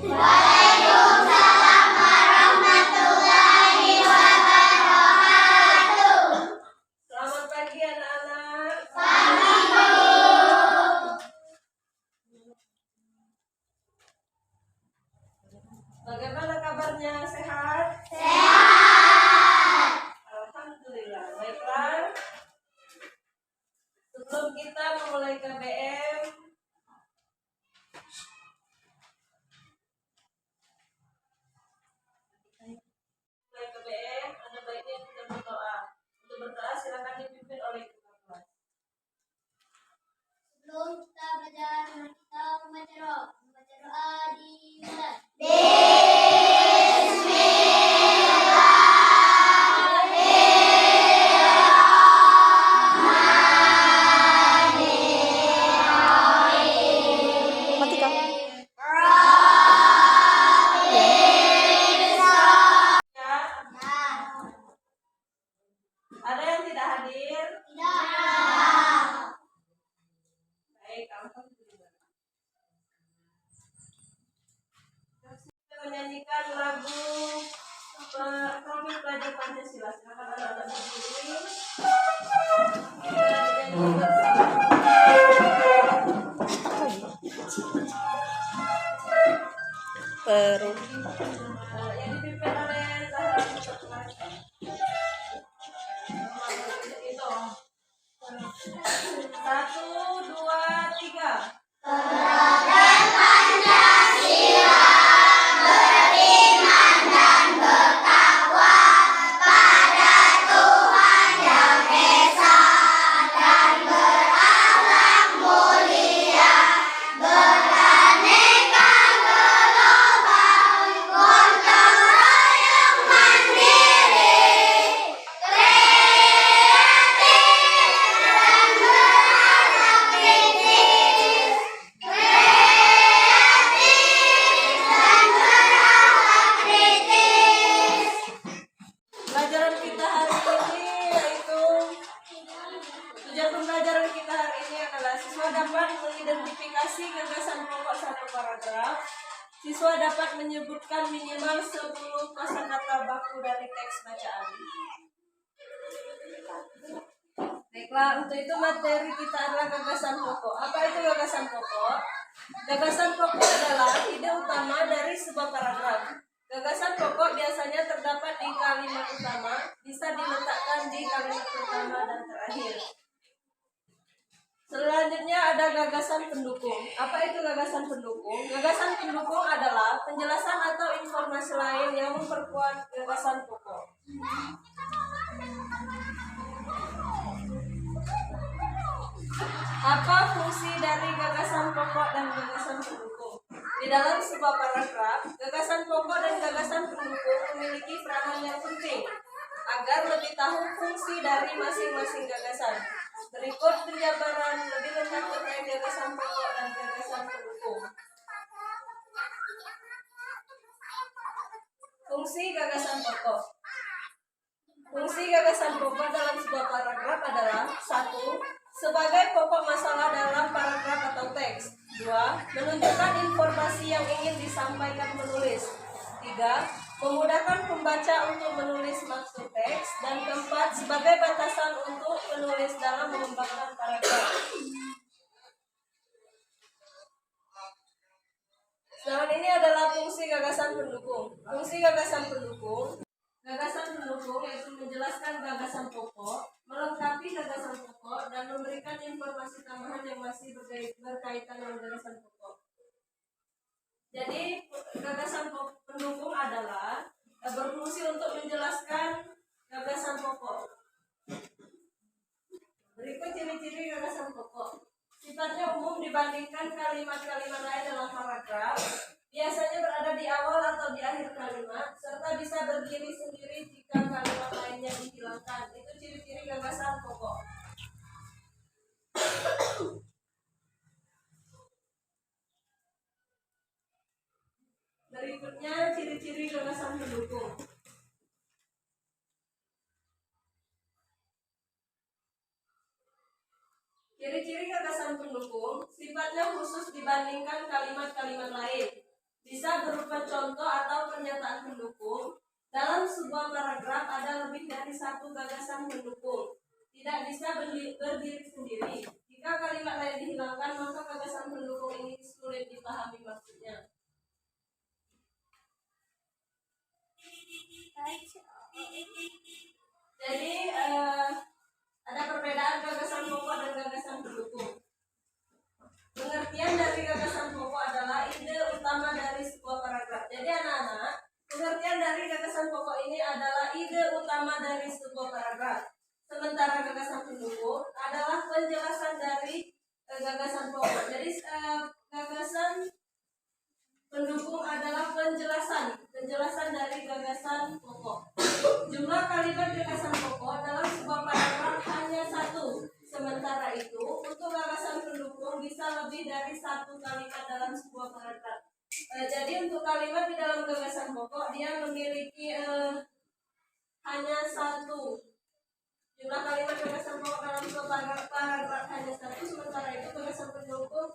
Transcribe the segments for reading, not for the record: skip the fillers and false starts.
Waalaikumsalam warahmatullahi wabarakatuh. Selamat pagi anak-anak. Pagi. Bagaimana kabarnya? Sehat? Sehat. Alhamdulillah. Baiklah. Sebelum kita memulai KBM, ada baiknya kita berdoa. Untuk berdoa silakan dipimpin oleh ketua kelas. Sebelum kita belajar, kita membaca doa. Membaca doa dimulai. Ada yang tidak hadir? Tidak. Baik, alhamdulillah. Kita menyanyikan lagu Profil Pelajar Pancasila. Silakan anak-anak berdiri. Kita menyanyikan bersama. Yang dipimpin oleh Zahra Mustafa. Satu, dua, tiga. Kedaulatan Pancasila, beriman dan bertakwa pada Tuhan Yang Esa dan berakhlak mulia, beraneka gelombang, gotong royong mandiri, kreatif dan berakhlak kritis, Pelajaran kita hari ini yaitu tujuan pembelajaran kita hari ini adalah siswa dapat mengidentifikasi gagasan pokok satu paragraf. Siswa dapat menyebutkan minimal 10 kosakata baku dari teks bacaan. Baiklah, untuk itu materi kita adalah gagasan pokok. Apa itu gagasan pokok? Gagasan pokok adalah ide utama dari sebuah paragraf. Gagasan pokok biasanya terdapat di kalimat utama, bisa diletakkan di kalimat pertama dan terakhir. Selanjutnya ada gagasan pendukung. Apa itu gagasan pendukung? Gagasan pendukung adalah penjelasan atau informasi lain yang memperkuat gagasan pokok. Apa fungsi dari gagasan pokok dan gagasan pendukung? Di dalam sebuah paragraf, gagasan pokok dan gagasan pendukung memiliki peranan yang penting agar lebih tahu fungsi dari masing-masing gagasan. Berikut penjabaran lebih lengkap terkait gagasan pokok dan gagasan pendukung. Fungsi gagasan pokok. Fungsi gagasan pokok dalam sebuah paragraf adalah 1. Sebagai pokok masalah dalam paragraf atau teks. 2. Menunjukkan informasi yang ingin disampaikan penulis. 3. Memudahkan pembaca untuk menulis maksud teks. Dan 4. Sebagai batasan untuk penulis dalam mengembangkan paragraf. Sedangkan ini adalah fungsi gagasan pendukung. Fungsi gagasan pendukung. Gagasan pendukung yaitu menjelaskan gagasan pokok, melengkapi gagasan pokok, dan memberikan informasi tambahan yang masih berkaitan dengan gagasan pokok. Jadi gagasan pendukung adalah berfungsi untuk menjelaskan gagasan pokok. Berikut ciri-ciri gagasan pokok. Sifatnya umum dibandingkan kalimat-kalimat lain dalam paragraf. Biasanya berada di awal atau di akhir kalimat, serta bisa berdiri sendiri jika kalimat lainnya dihilangkan. Itu ciri-ciri gagasan pokok. Berikutnya ciri-ciri gagasan pendukung. Ciri-ciri gagasan pendukung sifatnya khusus dibandingkan kalimat-kalimat lain. Bisa contoh atau pernyataan pendukung. Dalam sebuah paragraf ada lebih dari satu gagasan pendukung. Tidak bisa berdiri sendiri. Jika kalimat lain dihilangkan, maka gagasan pendukung ini sulit dipahami maksudnya. Jadi ada perbedaan gagasan pokok dan gagasan pendukung. Pengertian dari gagasan pokok adalah ide utama dari sebuah paragraf. Jadi anak-anak, pengertian dari gagasan pokok ini adalah ide utama dari sebuah paragraf. Sementara gagasan pendukung adalah penjelasan dari gagasan pokok. Jadi gagasan pendukung adalah penjelasan dari gagasan pokok. Jumlah kalimat gagasan pokok dalam sebuah paragraf hanya satu. Sementara itu, untuk gagasan pendukung bisa lebih dari satu kalimat dalam sebuah paragraf. Jadi untuk kalimat di dalam gagasan pokok dia memiliki hanya satu. Jumlah kalimat gagasan pokok dalam sebuah paragraf hanya satu. Sementara itu gagasan pendukung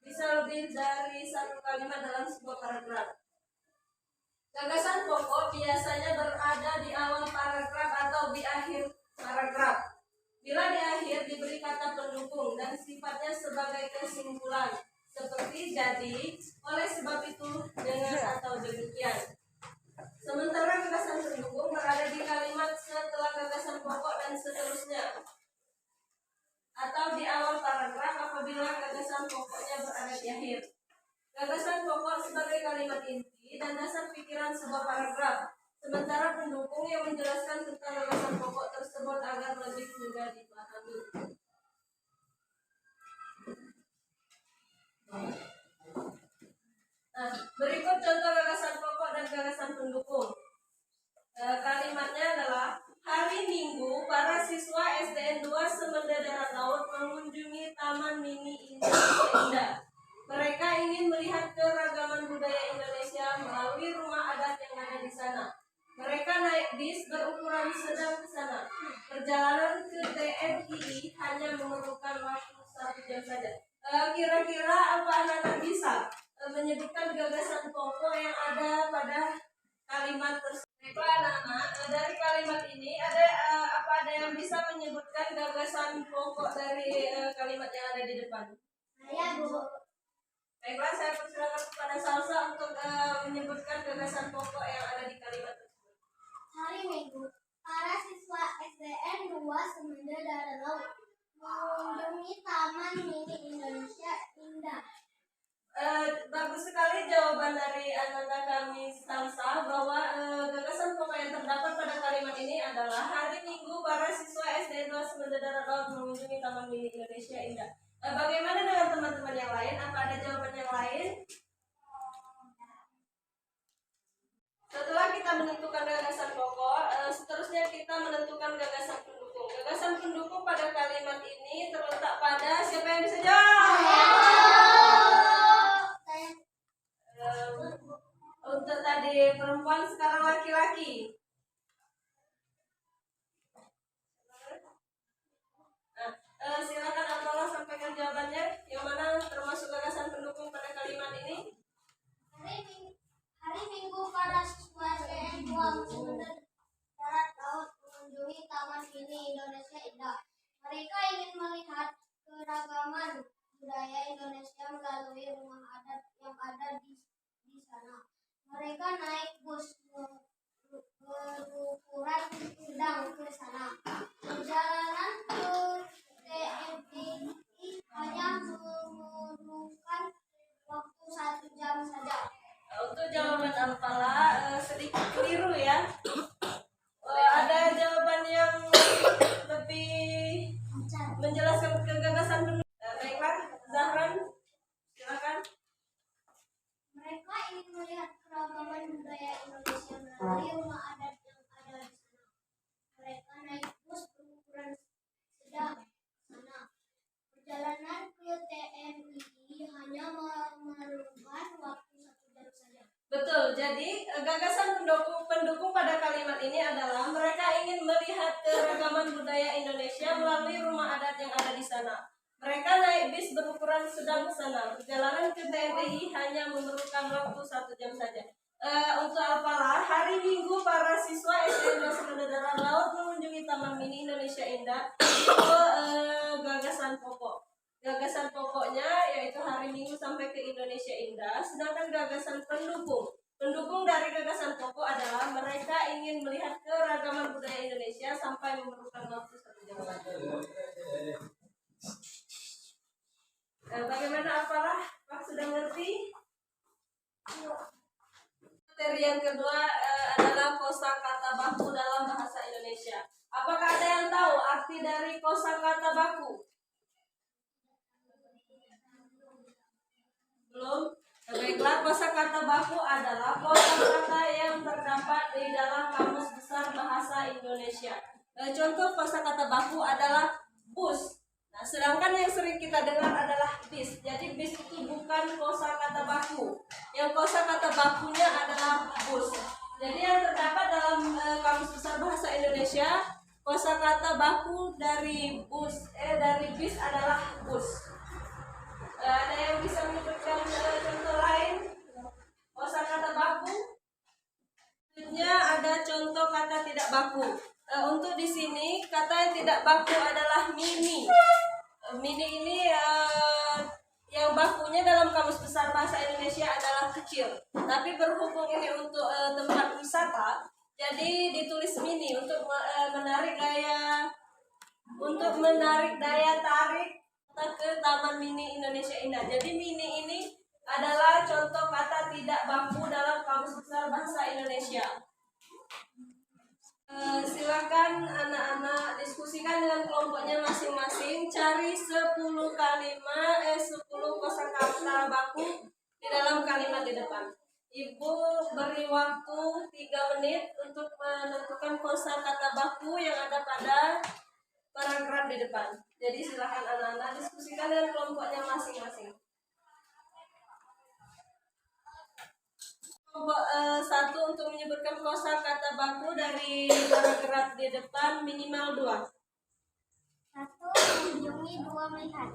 bisa lebih dari satu kalimat dalam sebuah paragraf. Gagasan pokok biasanya berada di awal paragraf atau di akhir paragraf. Bila di akhir diberi kata pendukung dan sifatnya sebagai kesimpulan, seperti jadi, oleh sebab itu, dengan atau demikian. Sementara gagasan pendukung berada di kalimat setelah gagasan pokok dan seterusnya, atau di awal paragraf apabila gagasan pokoknya berada di akhir. Gagasan pokok sebagai kalimat inti dan dasar pikiran sebuah paragraf. Sementara pendukung yang menjelaskan tentang gagasan pokok tersebut agar lebih mudah dipahami. Nah, berikut contoh gagasan pokok dan gagasan pendukung. Kalimatnya adalah, hari Minggu para siswa SDN 2 Semenda Darat Laut mengunjungi Taman Mini Indah. Mereka ingin melihat keragaman budaya Indonesia melalui rumah adat yang ada di sana. Mereka naik bis berukuran sedang ke sana. Perjalanan ke TMI hanya memerlukan waktu 1 jam saja. Kira-kira apa anak-anak bisa menyebutkan gagasan pokok yang ada pada kalimat tersebut? Anak-anak, dari kalimat ini ada yang bisa menyebutkan gagasan pokok dari kalimat yang ada di depan? Saya, Bu. Baiklah, saya persilakan kepada Salsa untuk menyebutkan gagasan pokok yang ada di kalimat tersebut. Hari Minggu, para siswa SDN 2 Semenda Darat Laut mengunjungi Taman Mini Indonesia Indah. Bagus sekali jawaban dari anak-anak kami Salsa bahwa gagasan pokok yang terdapat pada kalimat ini adalah hari Minggu para siswa SDN 2 Semenda Darat Laut mengunjungi Taman Mini Indonesia Indah. Bagaimana dengan teman-teman yang lain? Apa ada jawaban yang lain? Setelah kita menentukan gagasan pokok, seterusnya kita menentukan gagasan pendukung. Gagasan pendukung pada kalimat ini terletak pada siapa yang bisa jawab? Untuk tadi perempuan, sekarang laki-laki. Nah, silakan Apollo sampaikan jawabannya. Yang mana termasuk gagasan pendukung pada kalimat ini? Hari Minggu para siswa SDN 2 Semenda Darat Laut mengunjungi Taman Mini Indonesia Indah. Mereka ingin melihat keragaman budaya Indonesia melalui rumah adat yang ada di sana. Mereka naik bus berukuran sedang ke sana. Perjalanan ke TMI hanya memerlukan waktu 1 jam saja. Untuk jawaban Alpala sedikit keliru ya. Ada jawaban yang lebih menjelaskan gagasan pendukung. Baiklah, Zahran, silakan. Mereka ingin melihat keragaman budaya Indonesia melalui rumah adat yang ada di sana. Mereka naik bus berukuran sedang ke sana. Perjalanan ke TMI hanya memerlukan waktu 1 jam saja. Betul, jadi gagasan pendukung pada kalimat ini adalah mereka ingin melihat keragaman budaya Indonesia melalui rumah adat yang ada di sana. Mereka naik bis berukuran sedang ke sana. Perjalanan ke TMI hanya memerlukan waktu 1 jam saja. Untuk apalah hari Minggu para siswa SMA Semenanjung Laut mengunjungi Taman Mini Indonesia Indah. Itu gagasan pokok. Gagasan pokoknya yaitu hari Minggu sampai ke Indonesia Indah. Sedangkan gagasan pendukung dari gagasan pokok adalah mereka ingin melihat keragaman budaya Indonesia sampai memerlukan waktu 1 jam lagi. Bagaimana apalah? Pak sudah ngerti? Materi yang kedua adalah kosakata baku dalam bahasa Indonesia. Apakah ada yang tahu arti dari kosakata baku? Belum? Baiklah, kosakata baku adalah kosakata yang terdapat di dalam Kamus Besar Bahasa Indonesia. Contoh kosakata baku adalah bus. Nah, sedangkan yang sering kita dengar adalah bis. Jadi bis itu bukan kosakata baku. Yang kosakata bakunya adalah bus. Jadi yang terdapat dalam Kamus Besar Bahasa Indonesia, kosakata baku dari bis adalah bus. Ada yang bisa menyebutkan contoh lain kosakata baku? Selanjutnya ada contoh kata tidak baku. Untuk di sini kata yang tidak baku adalah mini. Mini ini yang bakunya dalam Kamus Besar Bahasa Indonesia adalah kecil. Tapi berhubung ini untuk tempat wisata, jadi ditulis mini untuk menarik daya tarik ke Taman Mini Indonesia Indah. Jadi mini ini adalah contoh kata tidak baku dalam Kamus Besar Bahasa Indonesia. Silakan anak-anak diskusikan dengan kelompoknya masing-masing. Cari 10 kosakata baku di dalam kalimat di depan. Ibu beri waktu 3 menit untuk menentukan kosakata baku yang ada pada paragraf di depan. Jadi silakan anak-anak diskusikan dengan kelompoknya masing-masing. Kelompok 1 untuk menyebutkan kosakata baku dari paragraf di depan minimal 2. 1 mengunjungi, 2 melihat.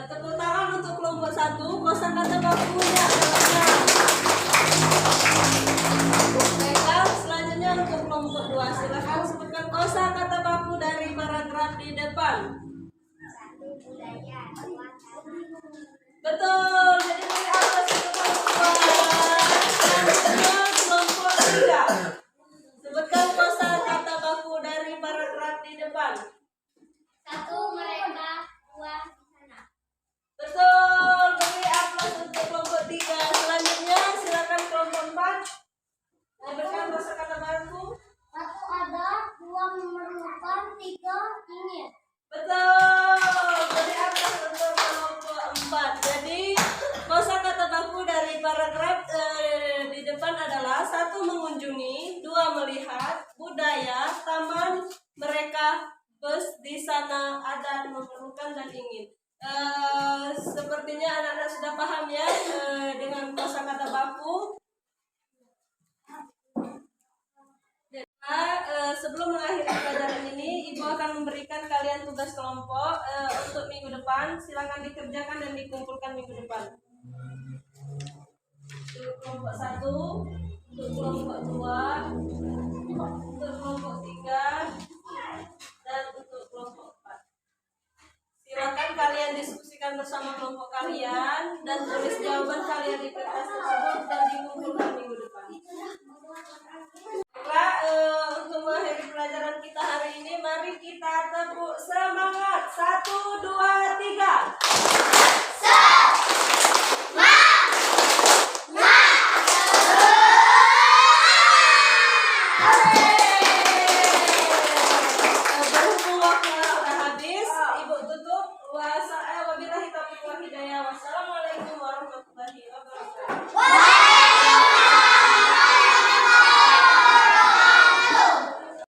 Tepuk tangan untuk kelompok 1. Kosakata bakunya adalah. Baiklah, selanjutnya untuk kelompok 2. Silakan sebutkan kosakata baku dari paragraf di depan. 1 budaya, 2 tanah. Betul. Jadi beri aplaus untuk kelompok 2. Kelompok 3. Sebutkan kosakata baku dari paragraf di depan. 1 mereka, 2 di sana. Betul. Beri aplaus untuk kelompok 3. Selanjutnya silakan kelompok 4. Sebutkan kosakata baku. 1 ada, 2 memerlukan, 3 ingin. Betul. Beri aplaus untuk kelompok 4. Jadi kosakata baku dari paragraf di depan adalah 1 mengunjungi, 2 melihat, budaya, taman, mereka, bus, di sana, ada, memerlukan, dan ingin. Sepertinya anak-anak sudah paham ya dengan kosakata baku. Sebelum mengakhiri pelajaran ini, Ibu akan memberikan kalian tugas kelompok untuk minggu depan. Silakan dikerjakan dan dikumpulkan minggu depan. Untuk kelompok 1, untuk kelompok 2, untuk kelompok 3, dan untuk kelompok 4. Silakan kalian diskusikan bersama kelompok kalian dan tulis jawaban kalian di kertas tersebut dan dikumpulkan minggu depan. Baiklah, untuk mengakhiri pelajaran kita hari ini, mari kita tepuk semangat. 1, 2,